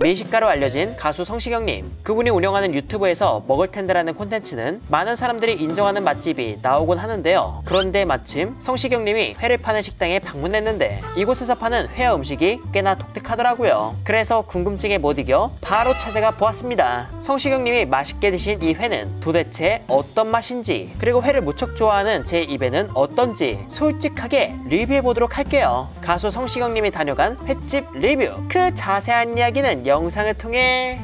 미식가로 알려진 가수 성시경님, 그분이 운영하는 유튜브에서 먹을텐데라는 콘텐츠는 많은 사람들이 인정하는 맛집이 나오곤 하는데요. 그런데 마침 성시경님이 회를 파는 식당에 방문했는데 이곳에서 파는 회와 음식이 꽤나 독특하더라고요. 그래서 궁금증에 못 이겨 바로 찾아가 보았습니다. 성시경님이 맛있게 드신 이 회는 도대체 어떤 맛인지, 그리고 회를 무척 좋아하는 제 입에는 어떤지 솔직하게 리뷰해보도록 할게요. 가수 성시경님이 다녀간 횟집 리뷰, 그 자세한 이야기는 영상을 통해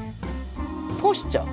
보시죠.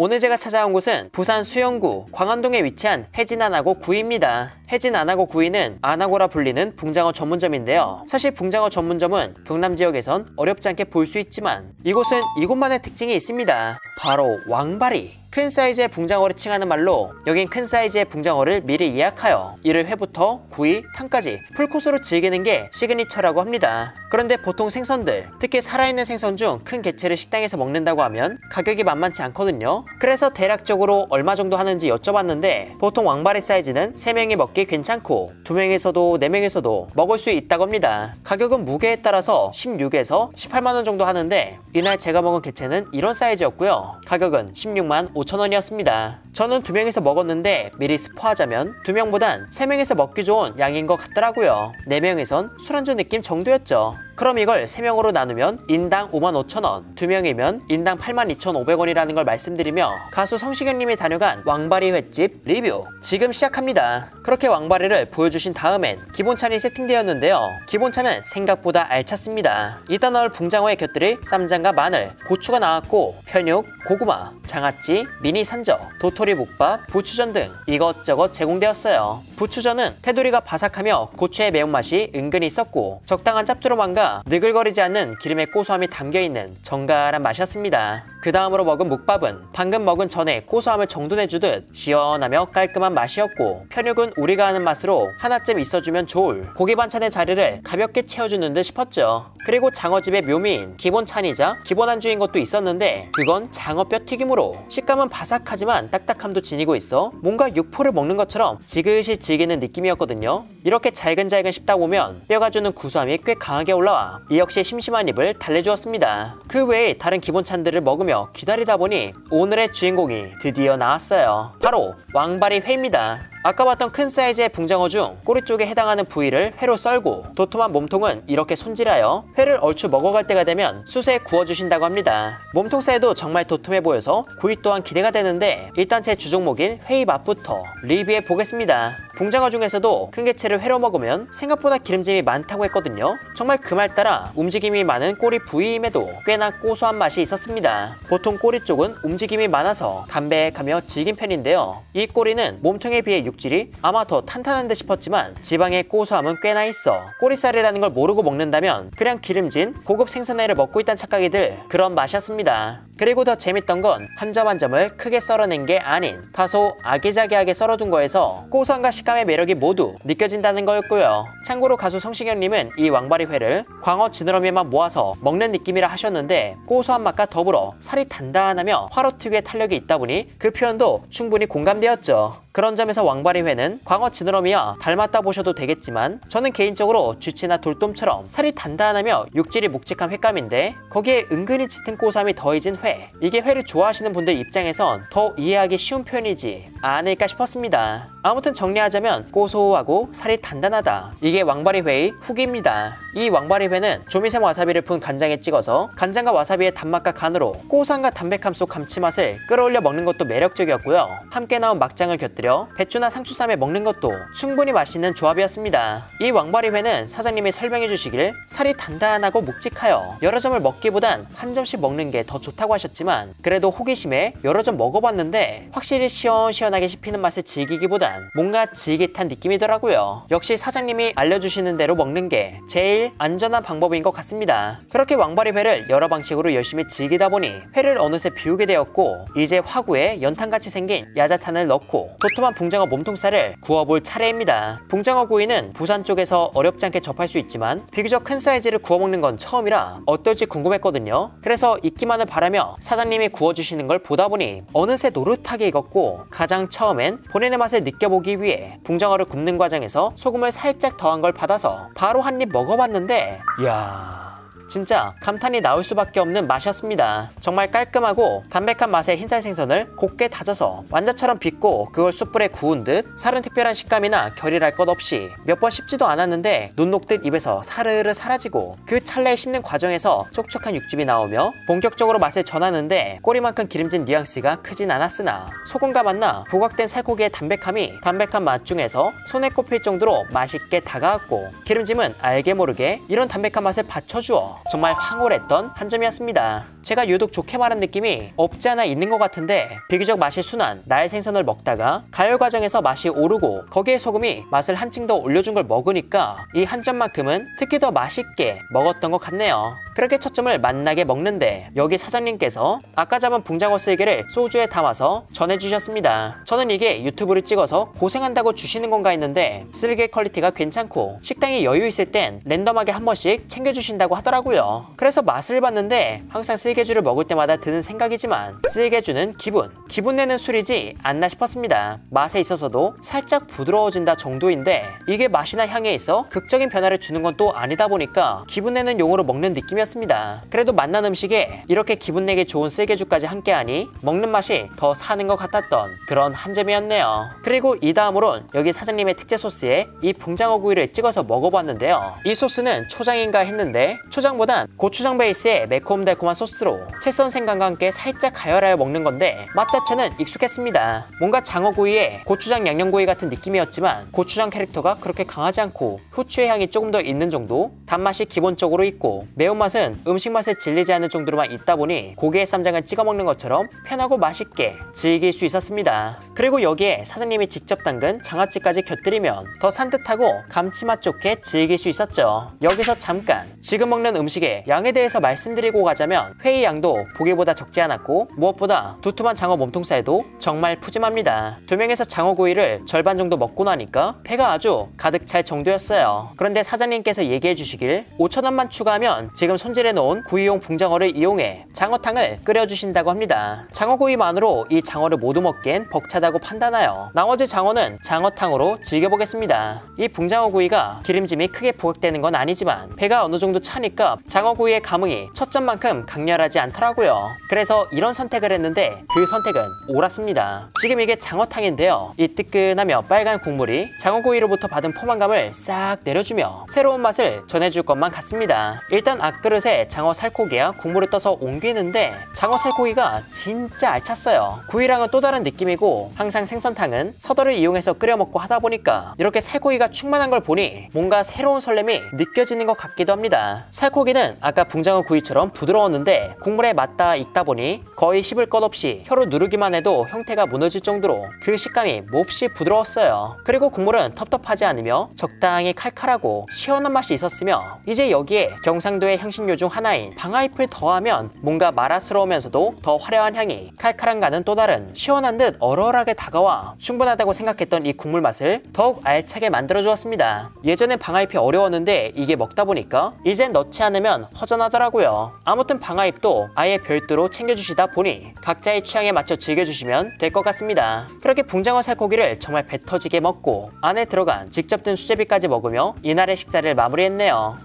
오늘 제가 찾아온 곳은 부산 수영구 광안동에 위치한 해진안하고 구이입니다. 해진안하고 구이는 안하고라 불리는 붕장어 전문점인데요. 사실 붕장어 전문점은 경남 지역에선 어렵지 않게 볼 수 있지만 이곳은 이곳만의 특징이 있습니다. 바로 왕발이. 큰 사이즈의 붕장어를 칭하는 말로 여긴 큰 사이즈의 붕장어를 미리 예약하여 이를 회부터 구이, 탕까지 풀코스로 즐기는 게 시그니처라고 합니다. 그런데 보통 생선들, 특히 살아있는 생선 중 큰 개체를 식당에서 먹는다고 하면 가격이 만만치 않거든요. 그래서 대략적으로 얼마 정도 하는지 여쭤봤는데 보통 왕발이 사이즈는 3명이 먹기 괜찮고 2명에서도 4명에서도 먹을 수 있다고 합니다. 가격은 무게에 따라서 16에서 18만원 정도 하는데 이날 제가 먹은 개체는 이런 사이즈였고요. 가격은 16만 5천원이었습니다. 저는 2명에서 먹었는데 미리 스포하자면 2명보단 3명에서 먹기 좋은 양인 것 같더라고요. 4명에선 술안주 느낌 정도였죠. 그럼 이걸 3명으로 나누면 인당 55,000원, 2명이면 인당 82,500원이라는 걸 말씀드리며 가수 성시경님이 다녀간 왕바리 횟집 리뷰 지금 시작합니다. 그렇게 왕바리를 보여주신 다음엔 기본찬이 세팅되었는데요. 기본찬은 생각보다 알찼습니다. 이따 넣을 붕장어에 곁들일 쌈장과 마늘, 고추가 나왔고 편육, 고구마, 장아찌, 미니 산적, 도토리 묵밥, 부추전 등 이것저것 제공되었어요. 부추전은 테두리가 바삭하며 고추의 매운맛이 은근히 있었고 적당한 짭조름함과 느글거리지 않는 기름의 고소함이 담겨있는 정갈한 맛이었습니다. 그 다음으로 먹은 묵밥은 방금 먹은 전에 고소함을 정돈해주듯 시원하며 깔끔한 맛이었고 편육은 우리가 아는 맛으로 하나쯤 있어주면 좋을 고기 반찬의 자리를 가볍게 채워주는 듯 싶었죠. 그리고 장어집의 묘미인 기본찬이자 기본 안주인 것도 있었는데 그건 장어 뼈튀김으로 식감은 바삭하지만 딱딱함도 지니고 있어 뭔가 육포를 먹는 것처럼 지그시 즐기는 느낌이었거든요. 이렇게 잘근잘근 씹다 보면 뼈가 주는 구수함이 꽤 강하게 올라와 이 역시 심심한 입을 달래주었습니다. 그 외에 다른 기본찬들을 먹으며 기다리다 보니 오늘의 주인공이 드디어 나왔어요. 바로 왕바리 회입니다. 아까 봤던 큰 사이즈의 붕장어 중 꼬리 쪽에 해당하는 부위를 회로 썰고 도톰한 몸통은 이렇게 손질하여 회를 얼추 먹어갈 때가 되면 숯에 구워주신다고 합니다. 몸통 사이도 정말 도톰해 보여서 구이 또한 기대가 되는데 일단 제 주종목인 회의 맛부터 리뷰해 보겠습니다. 붕장어 중에서도 큰 개체를 회로 먹으면 생각보다 기름짐이 많다고 했거든요. 정말 그 말 따라 움직임이 많은 꼬리 부위임에도 꽤나 고소한 맛이 있었습니다. 보통 꼬리 쪽은 움직임이 많아서 담백하며 질긴 편인데요. 이 꼬리는 몸통에 비해 육질이 아마 더 탄탄한 듯 싶었지만 지방의 고소함은 꽤나 있어 꼬리살이라는 걸 모르고 먹는다면 그냥 기름진 고급 생선회를 먹고 있다는 착각이 들 그런 맛이었습니다. 그리고 더 재밌던 건 한 점 한 점을 크게 썰어낸 게 아닌 다소 아기자기하게 썰어둔 거에서 고소함과 식감의 매력이 모두 느껴진다는 거였고요. 참고로 가수 성시경님은 이 왕바리 회를 광어 지느러미만 모아서 먹는 느낌이라 하셨는데 고소한 맛과 더불어 살이 단단하며 화로 특유의 탄력이 있다 보니 그 표현도 충분히 공감되었죠. 그런 점에서 왕바리 회는 광어 지느러미와 닮았다 보셔도 되겠지만 저는 개인적으로 쥐치나 돌돔처럼 살이 단단하며 육질이 묵직한 횟감인데 거기에 은근히 짙은 고소함이 더해진 회, 이게 회를 좋아하시는 분들 입장에선 더 이해하기 쉬운 표현이지 않을까 싶었습니다. 아무튼 정리하자면 고소하고 살이 단단하다, 이게 왕바리 회의 후기입니다. 이 왕바리 회는 조미생 와사비를 푼 간장에 찍어서 간장과 와사비의 단맛과 간으로 고소함과 담백함 속 감칠맛을 끌어올려 먹는 것도 매력적이었고요. 함께 나온 막장을 곁들여 배추나 상추쌈에 먹는 것도 충분히 맛있는 조합이었습니다. 이 왕바리 회는 사장님이 설명해 주시길 살이 단단하고 묵직하여 여러 점을 먹기보단 한 점씩 먹는 게 더 좋다고 하셨지만 그래도 호기심에 여러 점 먹어봤는데 확실히 시원시원하게 씹히는 맛을 즐기기보단 뭔가 질깃한 느낌이더라고요. 역시 사장님이 알려주시는 대로 먹는 게 제일 안전한 방법인 것 같습니다. 그렇게 왕바리 회를 여러 방식으로 열심히 즐기다 보니 회를 어느새 비우게 되었고 이제 화구에 연탄같이 생긴 야자탄을 넣고 도톰한 붕장어 몸통살을 구워볼 차례입니다. 붕장어 구이는 부산 쪽에서 어렵지 않게 접할 수 있지만 비교적 큰 사이즈를 구워 먹는 건 처음이라 어떨지 궁금했거든요. 그래서 익기만을 바라며 사장님이 구워주시는 걸 보다 보니 어느새 노릇하게 익었고, 가장 처음엔 본인의 맛을 느껴보기 위해 붕장어를 굽는 과정에서 소금을 살짝 더한 걸 받아서 바로 한 입 먹어봤는데, 이야, 진짜 감탄이 나올 수밖에 없는 맛이었습니다. 정말 깔끔하고 담백한 맛의 흰살 생선을 곱게 다져서 완자처럼 빚고 그걸 숯불에 구운 듯 살은 특별한 식감이나 결이랄 것 없이 몇 번 씹지도 않았는데 눈 녹듯 입에서 사르르 사라지고, 그 찰나에 씹는 과정에서 촉촉한 육즙이 나오며 본격적으로 맛을 전하는데 꼬리만큼 기름진 뉘앙스가 크진 않았으나 소금과 만나 부각된 살코기의 담백함이 담백한 맛 중에서 손에 꼽힐 정도로 맛있게 다가왔고, 기름짐은 알게 모르게 이런 담백한 맛을 받쳐주어 정말 황홀했던 한 점이었습니다. 제가 유독 좋게 말한 느낌이 없지 않아 있는 것 같은데, 비교적 맛이 순한 날 생선을 먹다가 가열 과정에서 맛이 오르고 거기에 소금이 맛을 한층 더 올려준 걸 먹으니까 이 한 점만큼은 특히 더 맛있게 먹었던 것 같네요. 그렇게 첫 점을 맛나게 먹는데 여기 사장님께서 아까 잡은 붕장어 쓸개를 소주에 담아서 전해주셨습니다. 저는 이게 유튜브를 찍어서 고생한다고 주시는 건가 했는데 쓸개 퀄리티가 괜찮고 식당이 여유 있을 땐 랜덤하게 한 번씩 챙겨주신다고 하더라고요. 그래서 맛을 봤는데 항상 쓸개주를 먹을 때마다 드는 생각이지만 쓸개주는 기분 내는 술이지 않나 싶었습니다. 맛에 있어서도 살짝 부드러워진다 정도인데 이게 맛이나 향에 있어 극적인 변화를 주는 건 또 아니다 보니까 기분 내는 용으로 먹는 느낌이었습니다. 그래도 맛난 음식에 이렇게 기분 내기 좋은 쓸개주까지 함께하니 먹는 맛이 더 사는 것 같았던 그런 한 점이었네요. 그리고 이 다음으론 여기 사장님의 특제 소스에 이 붕장어 구이를 찍어서 먹어봤는데요. 이 소스는 초장인가 했는데 초장보단 고추장 베이스의 매콤달콤한 소스로 채썬 생강과 함께 살짝 가열하여 먹는 건데 맛 자체는 익숙했습니다. 뭔가 장어구이에 고추장 양념구이 같은 느낌이었지만 고추장 캐릭터가 그렇게 강하지 않고 후추의 향이 조금 더 있는 정도, 단맛이 기본적으로 있고 매운맛은 음식 맛에 질리지 않을 정도로만 있다 보니 고기에 쌈장을 찍어 먹는 것처럼 편하고 맛있게 즐길 수 있었습니다. 그리고 여기에 사장님이 직접 담근 장아찌까지 곁들이면 더 산뜻하고 감칠맛 좋게 즐길 수 있었죠. 여기서 잠깐 지금 먹는 음식의 양에 대해서 말씀드리고 가자면 회의 양도 보기보다 적지 않았고 무엇보다 두툼한 장어 몸통살도 정말 푸짐합니다. 2명에서 장어구이를 절반 정도 먹고 나니까 배가 아주 가득 찰 정도였어요. 그런데 사장님께서 얘기해 주시길 5,000원만 추가하면 지금 손질해 놓은 구이용 붕장어를 이용해 장어탕을 끓여주신다고 합니다. 장어구이만으로 이 장어를 모두 먹기엔 벅차다고 판단하여 나머지 장어는 장어탕으로 즐겨보겠습니다. 이 붕장어구이가 기름짐이 크게 부각되는 건 아니지만 배가 어느 정도 차니까 장어구이의 감흥이 첫 점만큼 강렬하지 않더라고요. 그래서 이런 선택을 했는데 그 선택은 옳았습니다. 지금 이게 장어탕인데요. 이 뜨끈하며 빨간 국물이 장어구이로부터 받은 포만감을 싹 내려주며 새로운 맛을 전해줄 것만 같습니다. 일단 앞그릇에 장어 살코기와 국물을 떠서 옮기는데 장어 살코기가 진짜 알찼어요. 구이랑은 또 다른 느낌이고 항상 생선탕은 서더를 이용해서 끓여 먹고 하다 보니까 이렇게 살코기가 충만한 걸 보니 뭔가 새로운 설렘이 느껴지는 것 같기도 합니다. 살코기는 아까 붕장어 구이처럼 부드러웠는데 국물에 맞닿아 있다 보니 거의 씹을 것 없이 혀로 누르기만 해도 형태가 무너질 정도로 그 식감이 몹시 부드러웠어요. 그리고 국물은 텁텁하지 않으며 적당히 칼칼하고 시원한 맛이 있었으며 이제 여기에 경상도의 향신료 중 하나인 방아잎을 더하면 뭔가 마라스러우면서도 더 화려한 향이 칼칼함과는 또 다른 시원한 듯 얼얼하게 다가와 충분하다고 생각했던 이 국물 맛을 더욱 알차게 만들어 주었습니다. 예전엔 방아잎이 어려웠는데 이게 먹다 보니까 이젠 넣지 않으면 허전하더라고요. 아무튼 방아잎도 아예 별도로 챙겨주시다 보니 각자의 취향에 맞춰 즐겨주시면 될 것 같습니다. 그렇게 붕장어 살코기를 정말 배 터지게 먹고 안에 들어간 직접 든 수제비까지 먹으며 이날의 식사를 마무리했네요.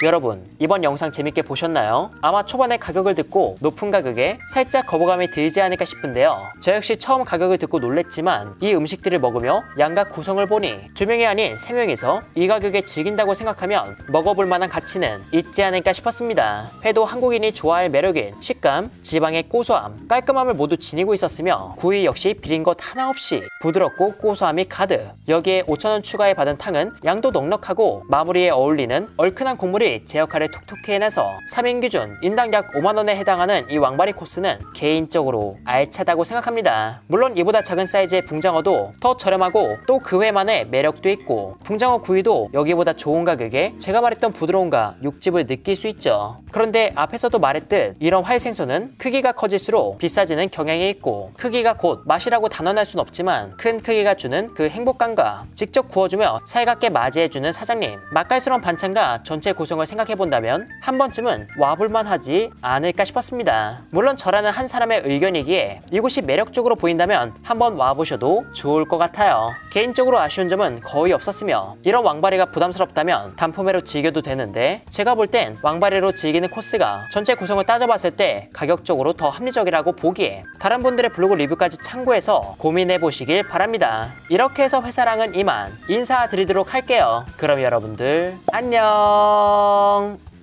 여러분, 이번 영상 재밌게 보셨나요? 아마 초반에 가격을 듣고 높은 가격에 살짝 거부감이 들지 않을까 싶은데요. 저 역시 처음 가격을 듣고 놀랬지만 이 음식들을 먹으며 양각 구성을 보니 2명이 아닌 3명이서 이 가격에 즐긴다고 생각하면 먹어볼 만한 가치는 있지 않을까 싶었습니다. 회도 한국인이 좋아할 매력인 식감, 지방의 고소함, 깔끔함을 모두 지니고 있었으며 구이 역시 비린 것 하나 없이 부드럽고 고소함이 가득. 여기에 5,000원 추가해 받은 탕은 양도 넉넉하고 마무리에 어울리는 얼큰한 국물이 제 역할을 톡톡히 해내서 3인 기준 인당 약 5만원에 해당하는 이 왕바리 코스는 개인적으로 알차다고 생각합니다. 물론 이보다 작은 사이즈의 붕장어도 더 저렴하고 또 그 회만의 매력도 있고, 붕장어 구이도 여기보다 좋은 가격에 제가 말했던 부드러움과 육즙을 느낄 수 있죠. 그런데 앞에서도 말했듯 이런 활생선은 크기가 커질수록 비싸지는 경향이 있고, 크기가 곧 맛이라고 단언할 순 없지만 큰 크기가 주는 그 행복감과 직접 구워주며 살갑게 맞이해주는 사장님, 맛깔스러운 반찬과 전체 구성을 생각해본다면 한 번쯤은 와볼만 하지 않을까 싶었습니다. 물론 저라는 한 사람의 의견이기에 이곳이 매력적으로 보인다면 한번 와보셔도 좋을 것 같아요. 개인적으로 아쉬운 점은 거의 없었으며, 이런 왕바리가 부담스럽다면 단품회로 즐겨도 되는데, 제가 볼 땐 왕바리로 즐기는 코스가 전체 구성을 따져봤을 때 가격적으로 더 합리적이라고 보기에 다른 분들의 블로그 리뷰까지 참고해서 고민해보시길 바랍니다. 이렇게 해서 회사랑은 이만 인사드리도록 할게요. 그럼 여러분들 안녕.